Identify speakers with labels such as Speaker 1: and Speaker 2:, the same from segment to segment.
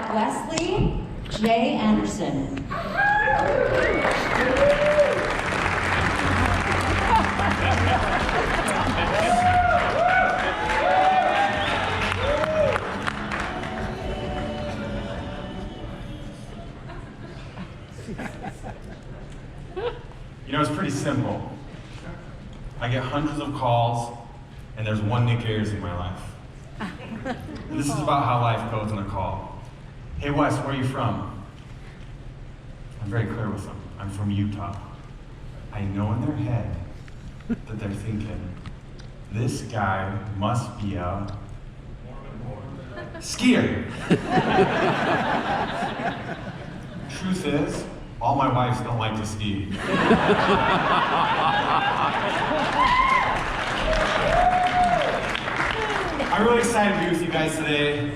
Speaker 1: Wessly J. Anderson.
Speaker 2: You know, it's pretty simple. I get hundreds of calls, and there's one Nick Ayers in my life. This is about how life goes in a call. Hey Wes, where are you from? I'm very clear with them. I'm from Utah. I know in their head that they're thinking, this guy must be a skier. Truth is, all my wives don't like to ski. I'm really excited to be with you guys today.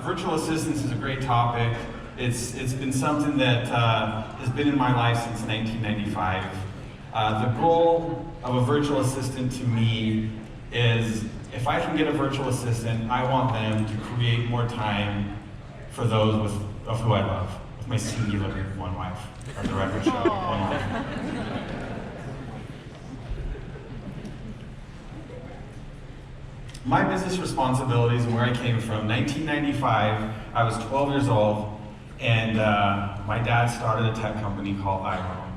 Speaker 2: Virtual assistants is a great topic. It's been something that has been in my life since 1995. The goal of a virtual assistant to me is, if I can get a virtual assistant, I want them to create more time for those of who I love. With my singular one wife, or the record show, one wife. My business responsibilities and where I came from, 1995, I was 12 years old, and my dad started a tech company called IAOA.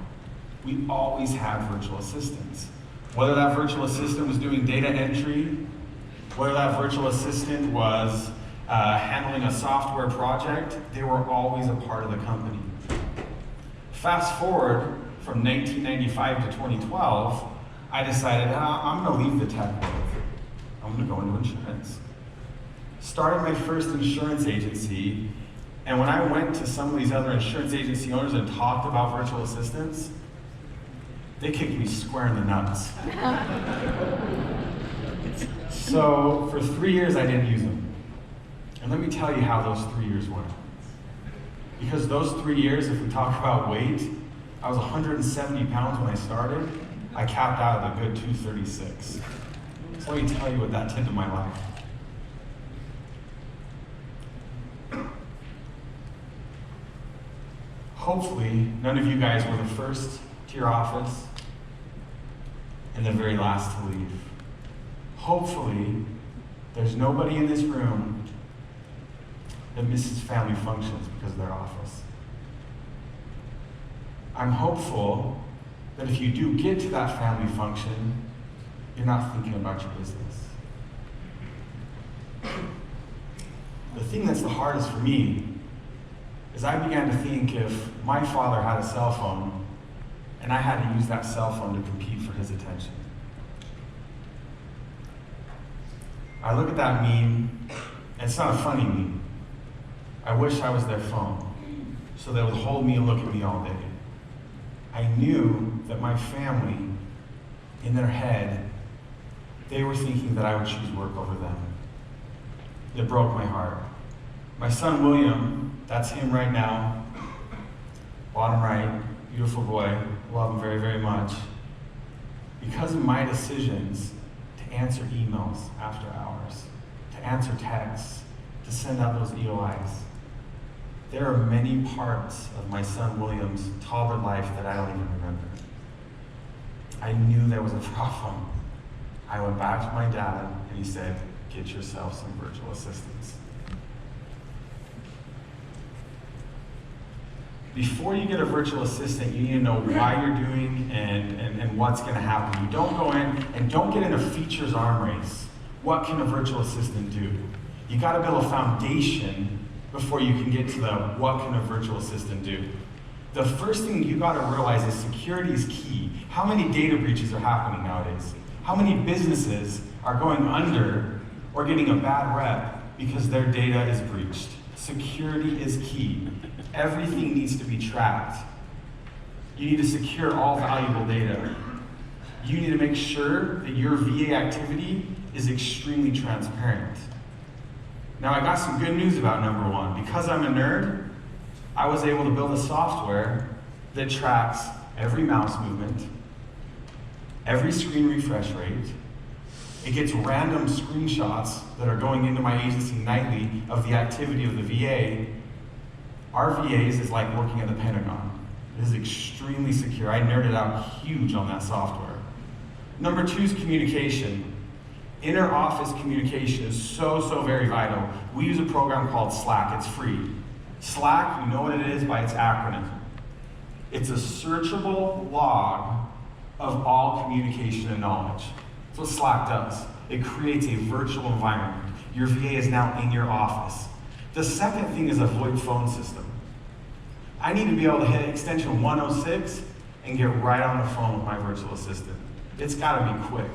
Speaker 2: We always had virtual assistants. Whether that virtual assistant was doing data entry, whether that virtual assistant was handling a software project, they were always a part of the company. Fast forward from 1995 to 2012, I decided I'm going to leave the tech world. I'm going to go into insurance. Started my first insurance agency, and when I went to some of these other insurance agency owners and talked about virtual assistants, they kicked me square in the nuts. So for 3 years I didn't use them. And let me tell you how those 3 years went. Because those 3 years, if we talk about weight, I was 170 pounds when I started. I capped out at a good 236. So let me tell you what that did to my life. Hopefully, none of you guys were the first to your office and the very last to leave. Hopefully, there's nobody in this room that misses family functions because of their office. I'm hopeful that if you do get to that family function, you're not thinking about your business. The thing that's the hardest for me is I began to think, if my father had a cell phone and I had to use that cell phone to compete for his attention. I look at that meme, and it's not a funny meme. I wish I was their phone, so they would hold me and look at me all day. I knew that my family, in their head, they were thinking that I would choose work over them. It broke my heart. My son William, that's him right now, bottom right, beautiful boy, love him very, very much. Because of my decisions to answer emails after hours, to answer texts, to send out those EOIs, there are many parts of my son William's toddler life that I don't even remember. I knew there was a problem. I went back to my dad and he said, get yourself some virtual assistants. Before you get a virtual assistant, you need to know why you're doing and what's going to happen. You don't go in and don't get in a features arm race. What can a virtual assistant do? You got to build a foundation before you can get to the what can a virtual assistant do. The first thing you got to realize is security is key. How many data breaches are happening nowadays? How many businesses are going under or getting a bad rep because their data is breached? Security is key. Everything needs to be tracked. You need to secure all valuable data. You need to make sure that your VA activity is extremely transparent. Now, I got some good news about number one. Because I'm a nerd, I was able to build a software that tracks every mouse movement, every screen refresh rate. It gets random screenshots that are going into my agency nightly of the activity of the VA, Our VAs is like working at the Pentagon. It is extremely secure. I nerded out huge on that software. Number 2 is communication. Inter-office communication is so very vital. We use a program called Slack. It's free. Slack, you know what it is by its acronym. It's a searchable log of all communication and knowledge. That's what Slack does. It creates a virtual environment. Your VA is now in your office. The second thing is a VoIP phone system. I need to be able to hit extension 106 and get right on the phone with my virtual assistant. It's gotta be quick.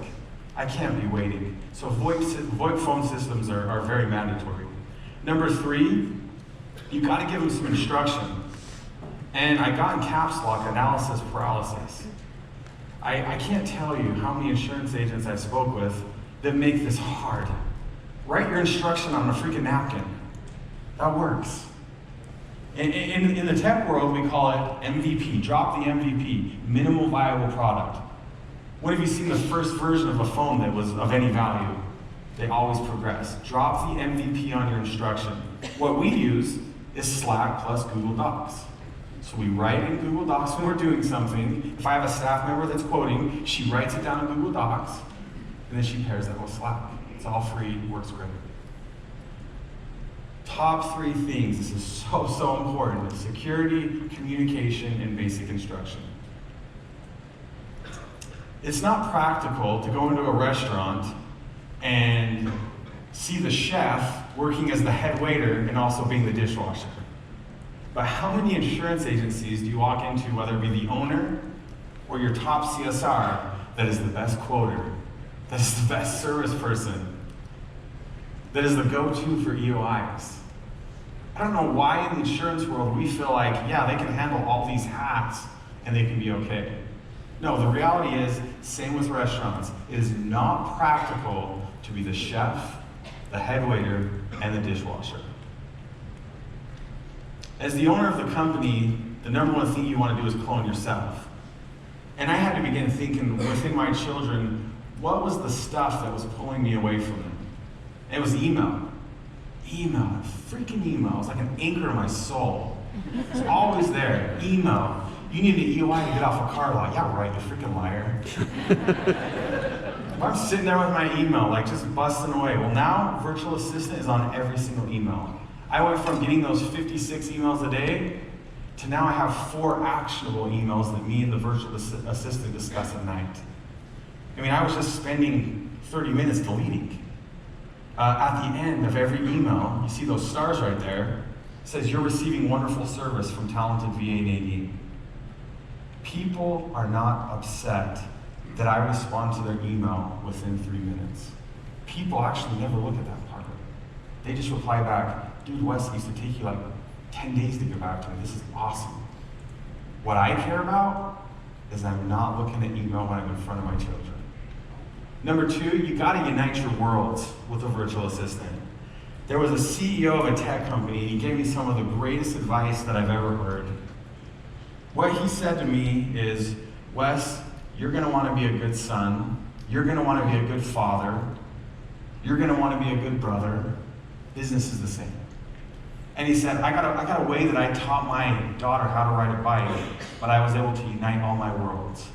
Speaker 2: I can't be waiting. So VoIP phone systems are very mandatory. Number 3, you gotta give them some instruction. And I got in caps lock analysis paralysis. I can't tell you how many insurance agents I spoke with that make this hard. Write your instruction on a freaking napkin. That works. In the tech world, we call it MVP, drop the MVP, minimal viable product. When have you seen the first version of a phone that was of any value? They always progress. Drop the MVP on your instruction. What we use is Slack plus Google Docs. So we write in Google Docs when we're doing something. If I have a staff member that's quoting, she writes it down in Google Docs, and then she pairs that with Slack. It's all free, works great. Top 3 things, this is so important: security, communication, and basic instruction. It's not practical to go into a restaurant and see the chef working as the head waiter and also being the dishwasher. But how many insurance agencies do you walk into, whether it be the owner or your top CSR, that is the best quoter, that is the best service person, that is the go-to for EOIs? I don't know why in the insurance world we feel like, yeah, they can handle all these hats and they can be okay. No, the reality is, same with restaurants. It is not practical to be the chef, the head waiter, and the dishwasher. As the owner of the company, the number 1 thing you want to do is clone yourself. And I had to begin thinking within my children, what was the stuff that was pulling me away from them? It was email. Email, freaking email. It's like an anchor to my soul. It's always there. Email. You need an EOI to get off a car lot. Yeah, right, you freaking liar. I'm sitting there with my email, like just busting away. Well, now virtual assistant is on every single email. I went from getting those 56 emails a day to now I have 4 actionable emails that me and the virtual assistant discuss at night. I mean, I was just spending 30 minutes deleting. At the end of every email, you see those stars right there, it says you're receiving wonderful service from talented VA Nadine. People are not upset that I respond to their email within 3 minutes. People actually never look at that part. They just reply back, dude, Wes, it used to take you like 10 days to get back to me. This is awesome. What I care about is I'm not looking at email when I'm in front of my children. Number 2, you gotta unite your worlds with a virtual assistant. There was a CEO of a tech company, and he gave me some of the greatest advice that I've ever heard. What he said to me is, Wes, you're gonna wanna be a good son, you're gonna wanna be a good father, you're gonna wanna be a good brother. Business is the same. And he said, I got a way that I taught my daughter how to ride a bike, but I was able to unite all my worlds.